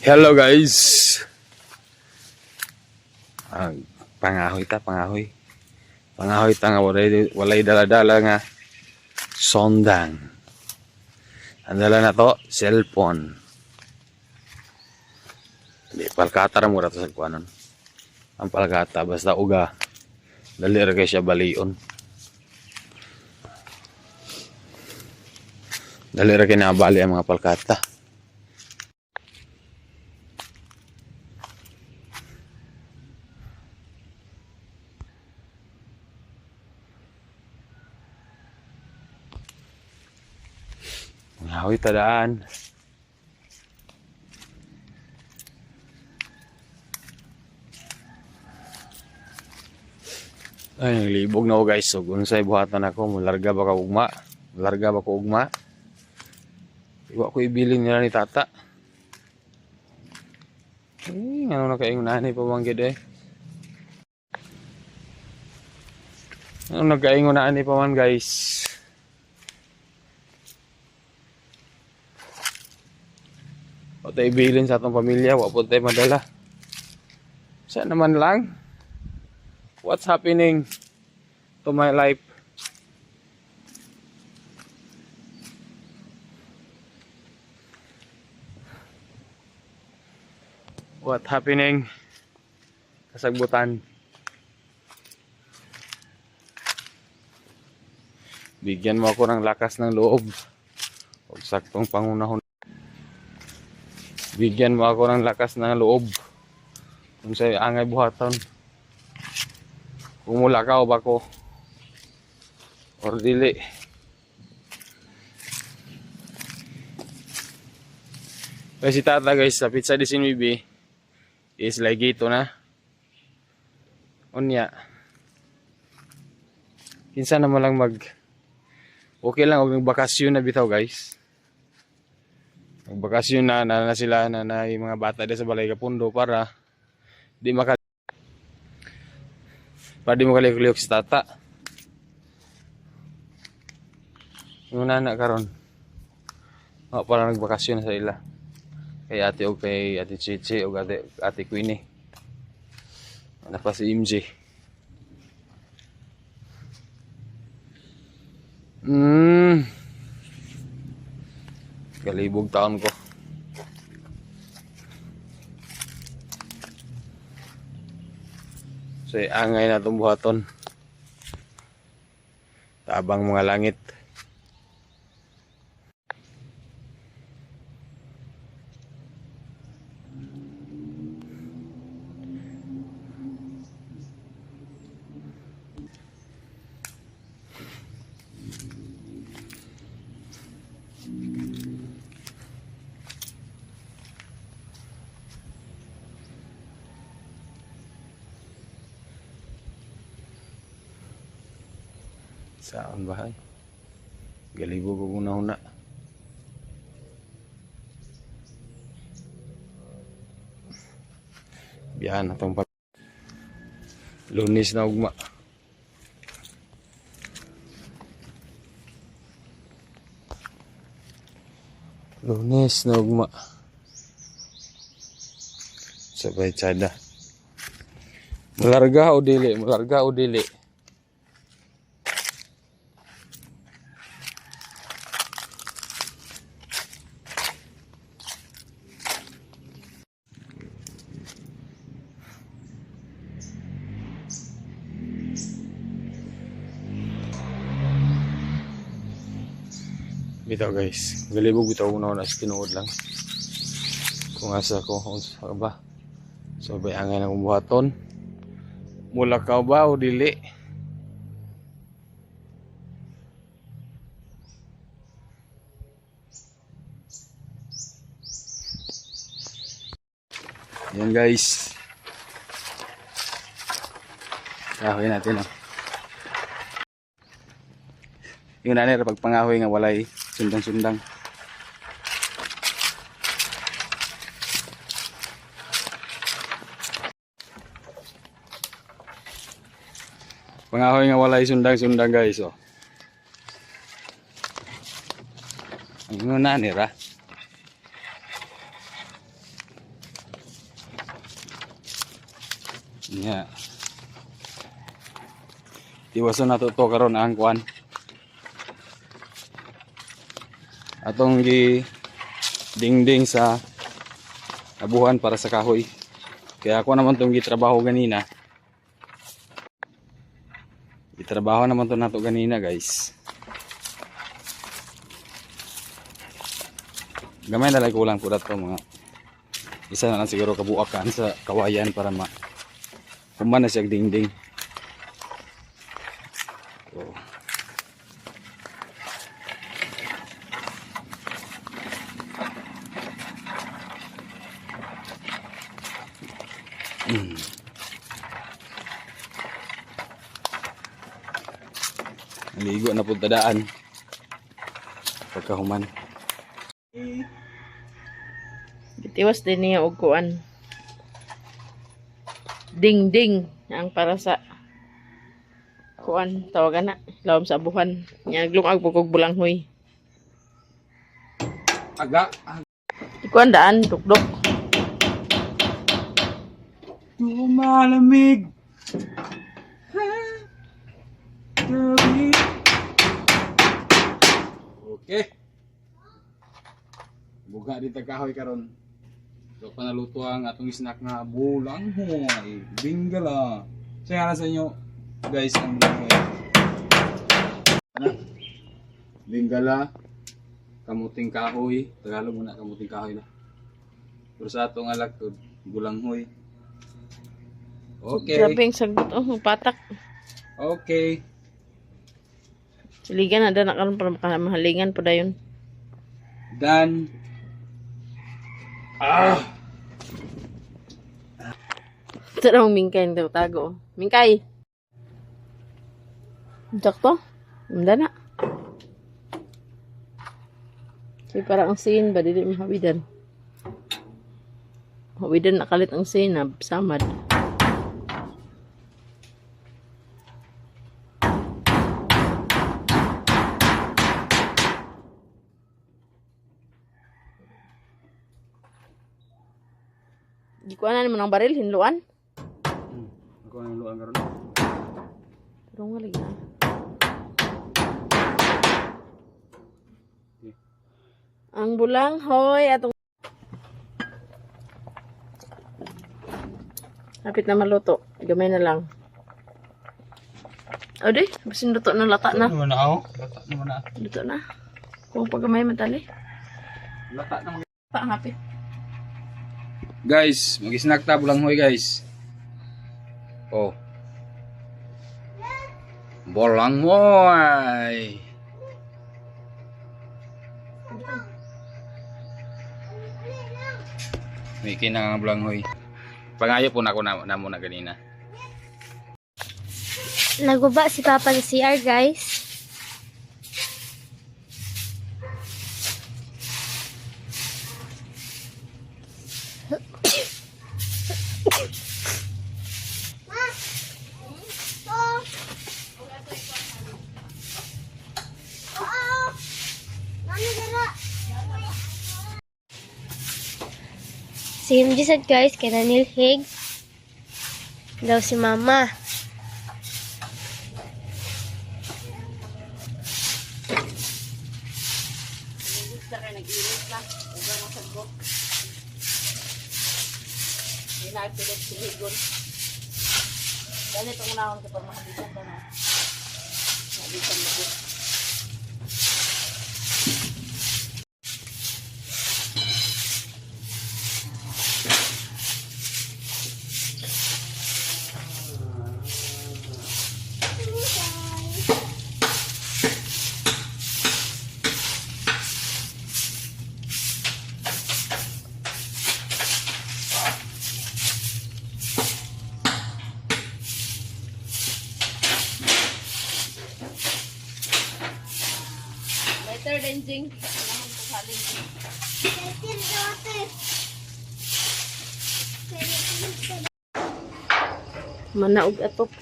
Hello guys. Pangahoy ta, pangahoy. Pangahoy ta nga walay dala-dala nga sondang. Ang dala na to, cellphone. Di palkata ra mo ra to sa kuanon. Ang palkata basta uga. Dali ra kay siya balion. Dali ra kay nabali ang mga palkata. Pangahoy ta daan. Ay, naglibog na ako guys. So, unsay buhatan ako, mularga ba ka ugma? Mularga ba ko ugma? Iwa ko ibilin nila ni tata. Ano na kayo nanay pamanggid eh. Ano nagkaingon na ani pa man guys. O tayo ibilin sa atong pamilya, wapon tayo madala. Saan naman lang? What's happening to my life? What happening? Kasagbutan. Bigyan mo ako ng lakas ng loob. Huwag saktong pangunahon. Bigyan mo ako ng lakas ng loob. Kung sa'yo angay buhaton. Kung mula ka o bako. Or dili. Kasi tata guys, sa pizza di sinwibi is like ito na. Unya. Kinsa naman lang okay lang og nagbakasyon na bitaw guys. Nagbakasyon na sila na yung mga bata din sa Balay Kapundo para di mo kalikuliok sa tata. Yung nana karon. Para nagbakasyon na sa ila. Kay ate o kay ate Chichi o ate Queenie. Ano pa si MJ. Galibog taon ko. So angay na itong buhaton. Tabang mga langit. Saan bahay? Galibog ko una-una. Biyahan na itong Lunes na ugma. Lunes na ugma. Sabay tsada. Mularga o dili? Mularga o dili? Bitaw guys, galibog bitaw una na tinuod lang. Kung asa ko, sa ba? So bay angay na buhaton. Mula ka ba o dili? Yan guys. Kahoy natin oh. Yung nanay pagpangahoy nga walay sundang-sundang. Pangahoy nga walay sundang-sundang guys oh. Ang nanay ra. Nya. Iwason na to karon ang kuan. Atong gi dingding sa abuhan para sa kahoy. Kaya ako naman itong gitrabaho ganina. Gitrabaho naman to nato ganina guys. Gamay na lang kulang po dato mga isa na lang siguro kabuakan sa kawayan para kuman na siya dingding. So, naligo na po tadaan pagkahuman. Gitiwas din niya og kuan. Ding-ding ang para sa kuan tawagan na lawom sa abuhan. Nya naglungag po kog bulanghoy. Aga. Ikuan daan dukdok. Malamig. Okay. Buga di kahoy karon. So panaluto ang atong snack nga bulanghoy. Bingala. Saya sa inyo guys ang bulanghoy. Ano? Bingala. Kamuting kahoy. Tagalog muna kamuting kahoy na. Pero sa atong alak to bulanghoy. Okay. Grabe ang sagot patak. Okay. Siligan na na karon para mahalingan pa dayon. Dan. Ah. Tarong mingkay daw tago. Mingkay. Jakto? Unda na. Kaya parang ang sin ba dili mahawidan. Hawidan nakalit ang sin na samad. Di ko na naman ang baril, hinluan. Ako ang luang karon. Pero nga lagi na. Ang bulanghoy atong hapit na maluto. Gamay na lang. O di, basin luto na lata na. Ano na ako? Lata naman na. Luto na. Kung pagkamay matali. Lata naman. Pa, hapit. Guys, mag-snack ta bulanghoy guys. Oh. Bulanghoy. May kinang bulanghoy. Pangayo po na ako na muna kanina. Naguba si Papa sa CR, guys. Si MJ said, guys, kay Nanil Hig daw si Mama. Ganito ang unahon ko pag makabisan ka na. Makabisan mo ko. Better than Jing. Kailangan ko halin. Manaog atok.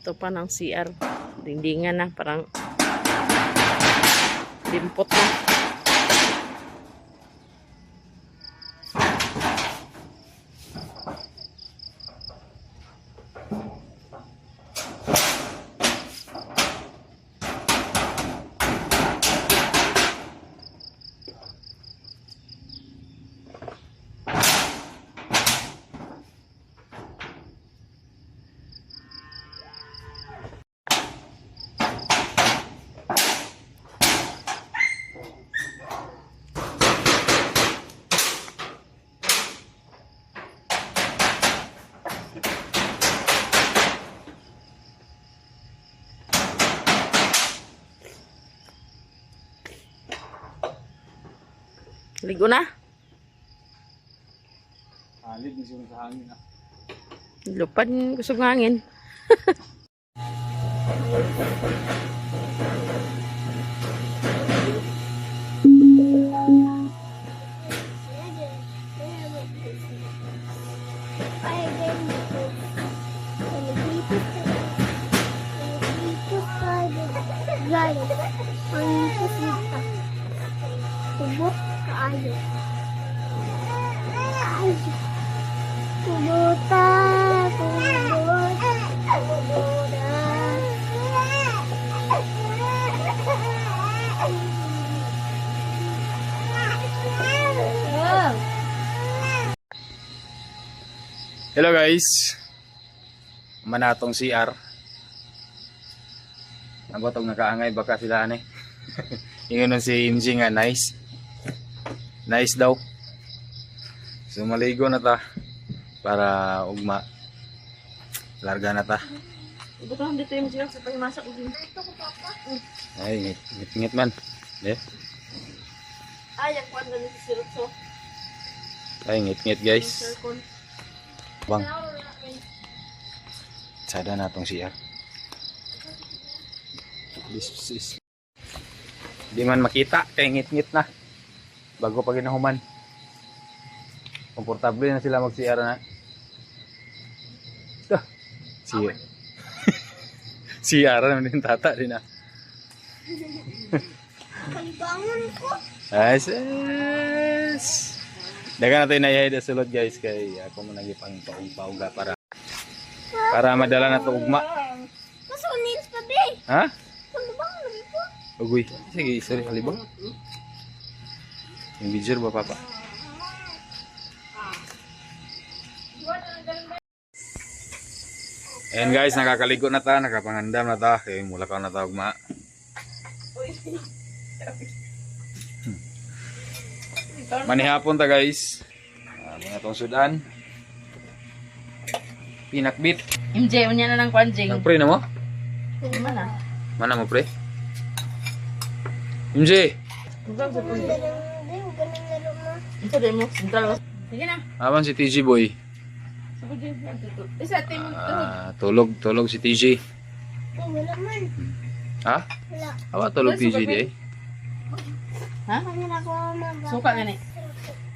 kwarto pa ng CR. Dingdingan na, parang limpot na. Ligo na. Halid na siya sa hangin ah. Lupad kusog ng hangin. Kubot kaayo. Kubuta, kubot, kubuta. Hello guys. Manatong CR. Ang batong nakaangay baka sila ani. Ingon si MJ nga nice. Nice daw. So maligo na ta para ugma. Larga na ta. Ibut lang dito yung silang sa pagmasak. Ay, ngit man. Eh, Ay, ang kwan na nito si Rutso. ay ngit guys. Circle. Bang. Sada na tong CR. This is di man makita kay ngit na. Bago pa ginahuman. Komportable na sila mag-CR na. CR. CR na din tata din na. Pagbangon ko. Yes, yes. Dagan natin na yay sulod guys kay ako mo nagipang pauga para madala na to ugma. Masunins pa, be. Ha? Pagbangon lagi ko. Ugoy. Sige, sorry halibang. Yung video ba papa? Ayan guys, nakakaligo na ta, nakapangandam na ta, kaya mulakaw na ta ugma. Manihapon ta guys. Mga tong sudan. Pinakbit. MJ, unya na ng kwan, Jing. Nagpre na mo? Mana? Mana mo pre? MJ! Huwag sa puno. Ganun laro mo. Ito din mo, sentral. Sige na. Aman si TG boy. Sabod din. Isa, ito yung Tulog si TG. Oh, wala man. Ha? Wala. Awa tulog TG di eh. Ha? Kanya na ako mag... Suka gani.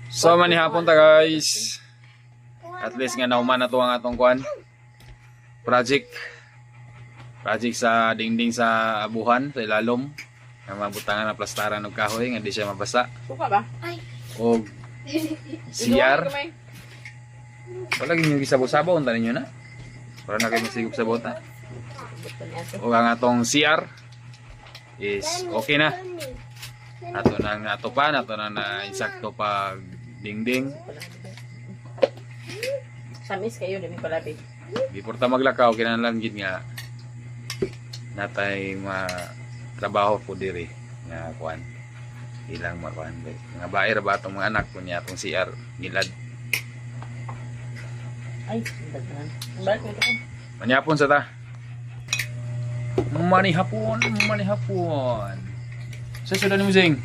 So manihapon ta guys. At least nga nauman na to ang atong kuan. Project sa dingding sa abuhan, sa ilalom. Nga mabutangan na plastaran og kahoy nga di siya mabasa. Suka ba? Ay. O CR. Wala gyud gisabo-sabo unta ninyo na. Para na kayo masigop sa bota. O ang atong CR is okay na. Ato nang atupan, ato na insakto pag dingding. Samis kayo, dami palapit. Before ta maglakaw kinahanglan gid nga natay trabaho po diri nga kuan ilang makuan nga baer ba atong mga anak kunya atong CR gilad Ay, daghan. Balik mo ito. manihapon sa ta manihapon sa sudan mo sing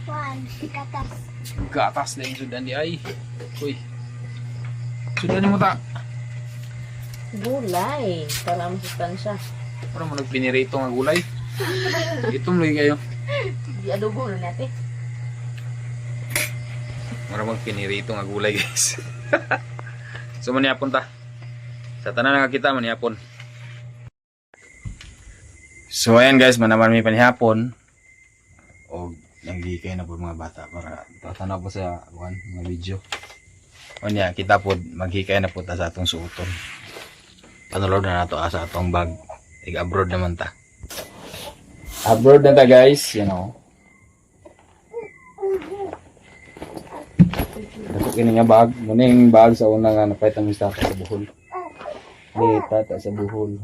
Juan, katas. gatas na yung sudan di ay uy sudan mo ta Gulay. Para masustansya. para mo nagpinirito nga gulay itom lagi kayo Di adobo na natin. para magpinirito nga gulay guys so manihapon ta sa tanan nga kita manihapon So ayan guys, manaman may panihapon. O naghihikay na po mga bata para tatanaw po sa mga video. O niya, kita po maghikay na po ta sa atong suoton. Panulod na nato sa atong bag. Abroad naman ta. Abroad na ta guys, you know. Dapat kini nga bag, muna yung bag sa una nga napaitan mo sa buhol. Ni tata sa buhol.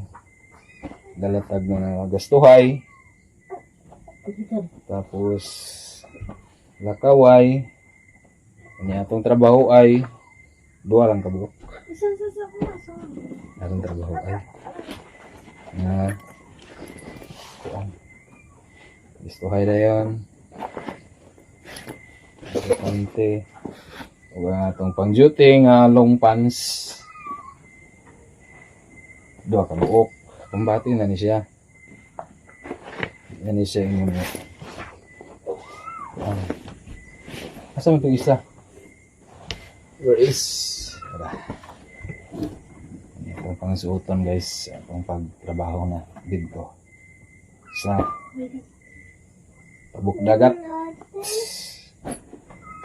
Dalatag mo na gastuhay. Tapos lakaway. Kanya atong trabaho ay duwa lang kabuok. Atong trabaho ay na gastuhay na yun. Konti. Huwag nga itong pang-duty nga long pants. Dua ka buok. Kumbati na ni siya. Yan ni siya yung asa mo itong isa? Where is? Wala. Itong pang-suoton guys. Itong pagtrabaho na dito. Sa Tabuk Dagat.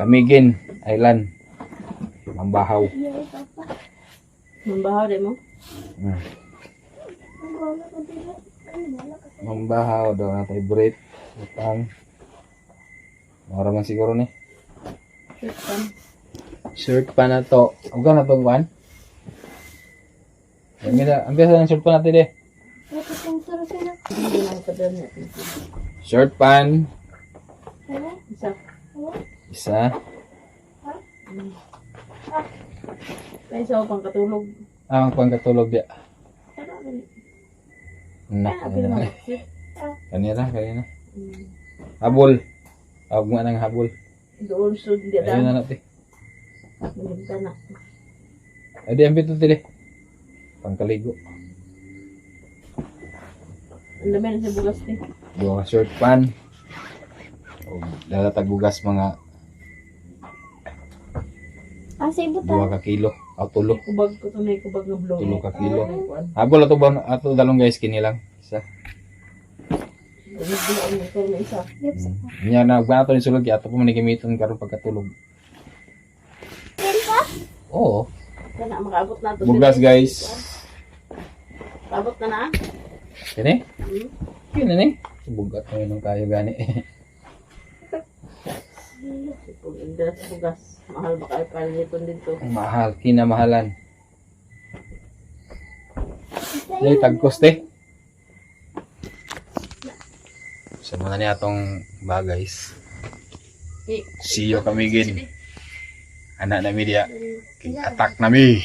Camiguin Island. Mambahaw. Mambahaw din mo? Mambahaw daw na favorite. Utang. Maraman siguro ni. Shirt pa na to. Huwag ka na itong kuhan. Ambiasa ng shirt pa natin eh. Hindi lang pa doon natin. Shirt pan. Isa. Isa. Kaya isa pang katulog. Ang pangkatulog dia. Nak, Apil kanina. mo. Kanina. Habol. Huwag mo ng habol. Doon so hindi Ayun na daan. natin. Malimta na. Ay, di ambit ito tili. Pangkaligo. Ang dami na sa bugas ni. Dua ka shirt pan. O dalatag bugas mga dua ka kilo. O tulo. Kubag ko ito na kubag na blow. Tulo ka kilo. Habol ato ba ato dalong guys kini lang. Isa. Bulaan mo ito na isa. Nya na ba ni sulod ato po manigimiton karon pagkatulog. Oo. Kana makaabot na ito. Bugas guys. Abot na na. Kini? Kini ni. Bugat na yun kayo gani. Kung hindi na sa bugas. Mahal ba kayo paliton dito? Mahal, kinamahalan. Ay, tagkos te. Sa muna niya atong guys. See you kami gin. Anak na media. Attack nami.